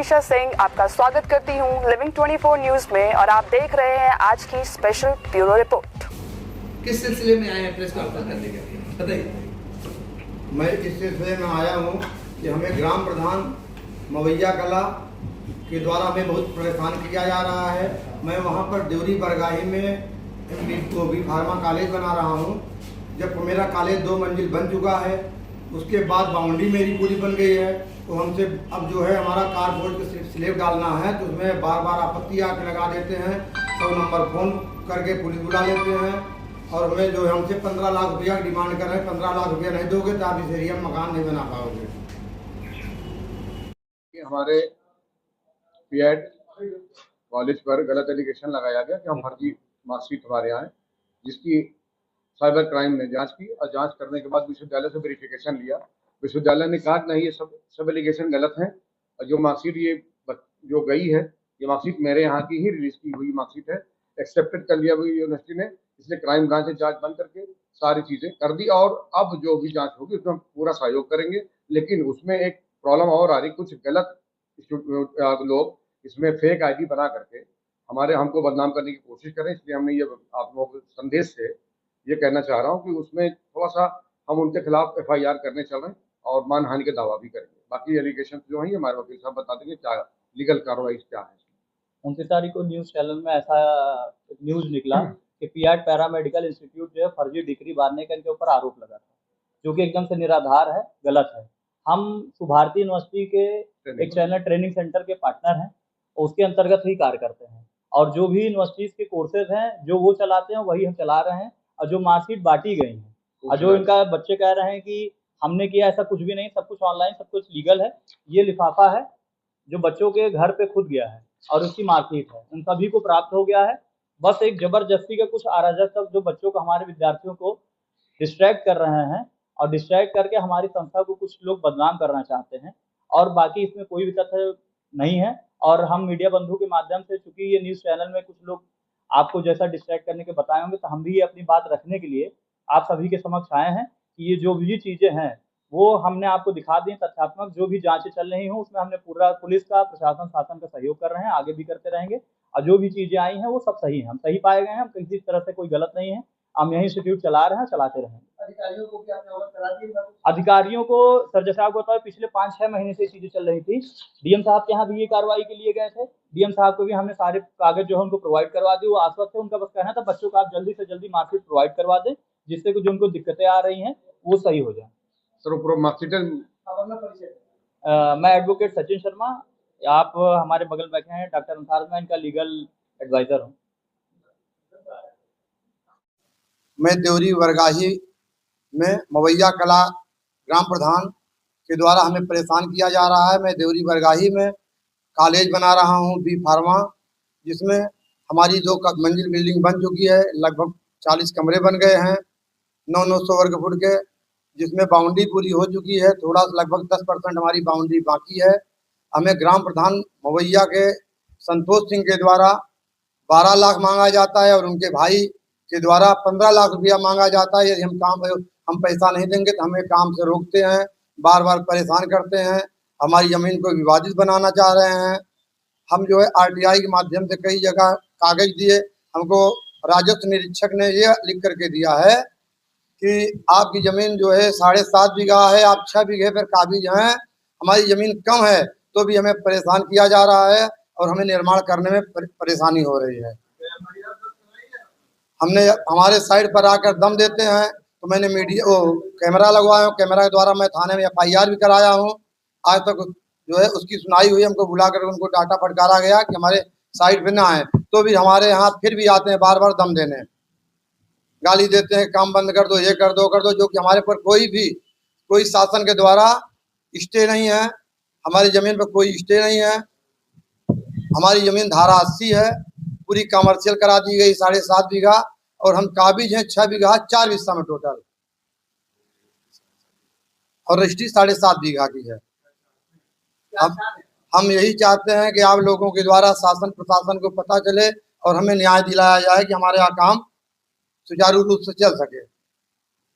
मनीषा सिंह आपका स्वागत करती हूं लिविंग 24 न्यूज में और आप देख रहे हैं आज की स्पेशल ब्यूरो रिपोर्ट। किस सिलसिले में आए हैं प्रेस कॉन्फ्रेंस करने के लिए बताइए। मैं इस सिलसिले में आया हूँ कि हमें ग्राम प्रधान मवैया कला के द्वारा हमें बहुत परेशान किया जा रहा है। मैं वहाँ पर देवरी बरगाही में बी फार्मा कॉलेज बना रहा हूँ। जब मेरा कॉलेज 2 मंजिल बन चुका है, उसके बाद बाउंड्री मेरी पूरी बन गई है, तो हमसे अब जो है हमारा कारपोरेट के स्लैब डालना है, तो उसमें बार बार आपत्ति आके लगा देते हैं। 100 नंबर फ़ोन करके पुलिस बुला लेते हैं और हमें जो हमसे 15 लाख रुपया डिमांड कर रहे हैं। 15 लाख रुपया नहीं दोगे तो आप इस एरिया में मकान नहीं बना पाओगे। हमारे पीएड कॉलेज पर गलत एलिगेशन लगाया गया कि हम फर्जी मार्कशीट हमारे यहाँ है, जिसकी साइबर क्राइम ने जांच की और जांच करने के बाद विश्वविद्यालय से वेरिफिकेशन लिया। विश्वविद्यालय ने कहा नहीं, ये सब एलिगेशन गलत हैं और जो मार्कशीट ये जो गई है, ये मार्कशीट मेरे यहाँ की ही रिलीज की हुई मार्कशीट है, एक्सेप्टेड कर लिया हुई यूनिवर्सिटी ने। इसलिए क्राइम ब्रांच से जांच बंद करके सारी चीज़ें कर दी और अब जो भी जांच होगी उसमें हम पूरा सहयोग करेंगे। लेकिन उसमें एक प्रॉब्लम और आ रही, कुछ गलत लोग इसमें फेक आईडी बना करके हमको बदनाम करने की कोशिश करें। इसलिए हमने ये आप लोगों के संदेश से ये कहना चाह रहा हूँ कि उसमें थोड़ा सा हम उनके खिलाफ FIR करने चल रहे हैं और मानहानि के दावा भी करेंगे। बाकी एलिगेशन जो है हमारे वकील साहब बता देंगे क्या लीगल कार्रवाई क्या है। 29 तारीख को न्यूज़ चैनल में ऐसा न्यूज़ निकला कि पीआर पैरामेडिकल इंस्टीट्यूट जो है फर्जी डिग्री बांधने का इनके ऊपर आरोप लगा था, जो कि एकदम से निराधार है, गलत है। हम सुभारती यूनिवर्सिटी के एक चैनल ट्रेनिंग सेंटर के पार्टनर हैं, उसके अंतर्गत ही कार्य करते हैं और जो भी यूनिवर्सिटीज़ के कोर्सेज हैं जो वो चलाते हैं वही हम चला रहे हैं। और जो मार्कशीट बांटी गई हैं और जो इनका बच्चे कह रहे हैं कि हमने किया, ऐसा कुछ भी नहीं, सब कुछ ऑनलाइन, सब कुछ लीगल है। ये लिफाफा है जो बच्चों के घर पे खुद गया है और उसकी मार्कशीट है, उन सभी को प्राप्त हो गया है। बस एक जबरदस्ती का कुछ अराजक जो बच्चों को, हमारे विद्यार्थियों को डिस्ट्रैक्ट कर रहे हैं और डिस्ट्रैक्ट करके हमारी संस्था को कुछ लोग बदनाम करना चाहते हैं और बाकी इसमें कोई भी तथ्य नहीं है। और हम मीडिया बंधु के माध्यम से, चूंकि ये न्यूज़ चैनल में कुछ लोग आपको जैसा डिस्ट्रैक्ट करने के बताए होंगे, तो हम भी अपनी बात रखने के लिए आप सभी के समक्ष आए हैं कि ये जो भी चीज़ें हैं वो हमने आपको दिखा दी। तथ्यात्मक जो भी जांचें चल रही हों उसमें हमने पूरा पुलिस का, प्रशासन, शासन का सहयोग कर रहे हैं, आगे भी करते रहेंगे और जो भी चीज़ें आई हैं वो सब सही हैं, हम सही पाए गए हैं, हम किसी तरह से कोई गलत नहीं है, हम यही इंस्टीट्यूट चला रहे हैं, चलाते रहेंगे। अधिकारियों को क्या आपने अवगत करा दिया? अधिकारियों को सर जैसा आपको बताया, पिछले 5-6 महीने से चीजें चल रही थी। डीएम साहब के यहाँ भी ये कार्रवाई के लिए गए थे, डीएम साहब को भी हमने सारे कागज जो है उनको प्रोवाइड करवा दिए। वो आश्वस्त थे, उनका बस कहना था बच्चों को आप जल्दी से जल्दी मार्कशीट प्रोवाइड करवा दें, जिससे जो उनको दिक्कतें आ रही हैं वो सही हो जाए। सर मार्कशीट मैं एडवोकेट सचिन शर्मा, आप हमारे बगल बैठे हैं डॉक्टर अंसार, मैं इनका लीगल एडवाइजर हूँ। मैं देवरी बरगाही में मवैया कला ग्राम प्रधान के द्वारा हमें परेशान किया जा रहा है। मैं देवरी बरगाही में कॉलेज बना रहा हूँ बी फार्मा, जिसमें हमारी 2 मंजिल बिल्डिंग बन चुकी है। लगभग 40 कमरे बन गए हैं 900 वर्ग फुट के, जिसमें बाउंड्री पूरी हो चुकी है। थोड़ा लगभग 10% हमारी बाउंड्री बाकी है। हमें ग्राम प्रधान मवैया के संतोष सिंह के द्वारा 12 लाख मांगा जाता है और उनके भाई के द्वारा 15 लाख रुपया मांगा जाता है। यदि हम पैसा नहीं देंगे तो हमें काम से रोकते हैं, बार बार परेशान करते हैं, हमारी ज़मीन को विवादित बनाना चाह रहे हैं। हम जो है RTI के माध्यम से कई जगह कागज दिए, हमको राजस्व निरीक्षक ने ये लिख करके दिया है कि आपकी ज़मीन जो है 7.5 बीघा है, आप 6 बीघे पर काबिज हैं। हमारी ज़मीन कम है तो भी हमें परेशान किया जा रहा है और हमें निर्माण करने में परेशानी हो रही है। हमने हमारे साइड पर आकर दम देते हैं, तो मैंने कैमरा लगवाया हूँ, कैमरा के द्वारा मैं थाने में FIR भी कराया हूँ। आज तक जो है उसकी सुनाई हुई, हमको बुलाकर उनको डाटा फटकारा गया कि हमारे साइड पे ना आए, तो भी हमारे यहाँ फिर भी आते हैं बार बार दम देने, गाली देते हैं, काम बंद कर दो, ये कर दो, जो कि हमारे पर कोई शासन के द्वारा स्टे नहीं है। हमारी ज़मीन पर कोई स्टे नहीं है। हमारी ज़मीन धारा 80 है, पूरी कमर्शियल करा दी गई 7.5 बीघा और हम काबिज हैं 6 बीघा 4 हिस्सा में टोटल, और रजिस्ट्री 7.5 बीघा की है। हम यही चाहते हैं कि आप लोगों के द्वारा शासन प्रशासन को पता चले और हमें न्याय दिलाया जाए कि हमारे यहाँ काम सुचारू रूप से चल सके,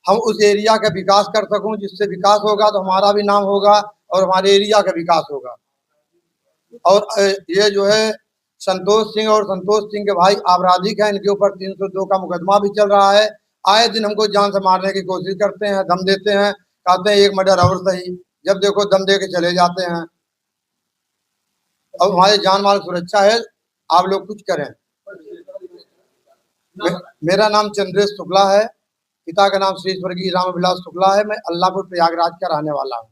हम उस एरिया का विकास कर सकूं। जिससे विकास होगा तो हमारा भी नाम होगा और हमारे एरिया का विकास होगा। और ये जो है संतोष सिंह और संतोष सिंह के भाई आपराधिक हैं, इनके ऊपर 302 का मुकदमा भी चल रहा है। आए दिन हमको जान से मारने की कोशिश करते हैं, दम देते हैं, कहते हैं एक मर्डर और सही, जब देखो दम दे के चले जाते हैं। और हमारे जान माल सुरक्षा है, आप लोग कुछ करें। मेरा नाम चंद्रेश शुक्ला है, पिता का नाम श्री स्वर्गीय राम विलास शुक्ला है। मैं अल्लाहपुर प्रयागराज का रहने वाला हूँ।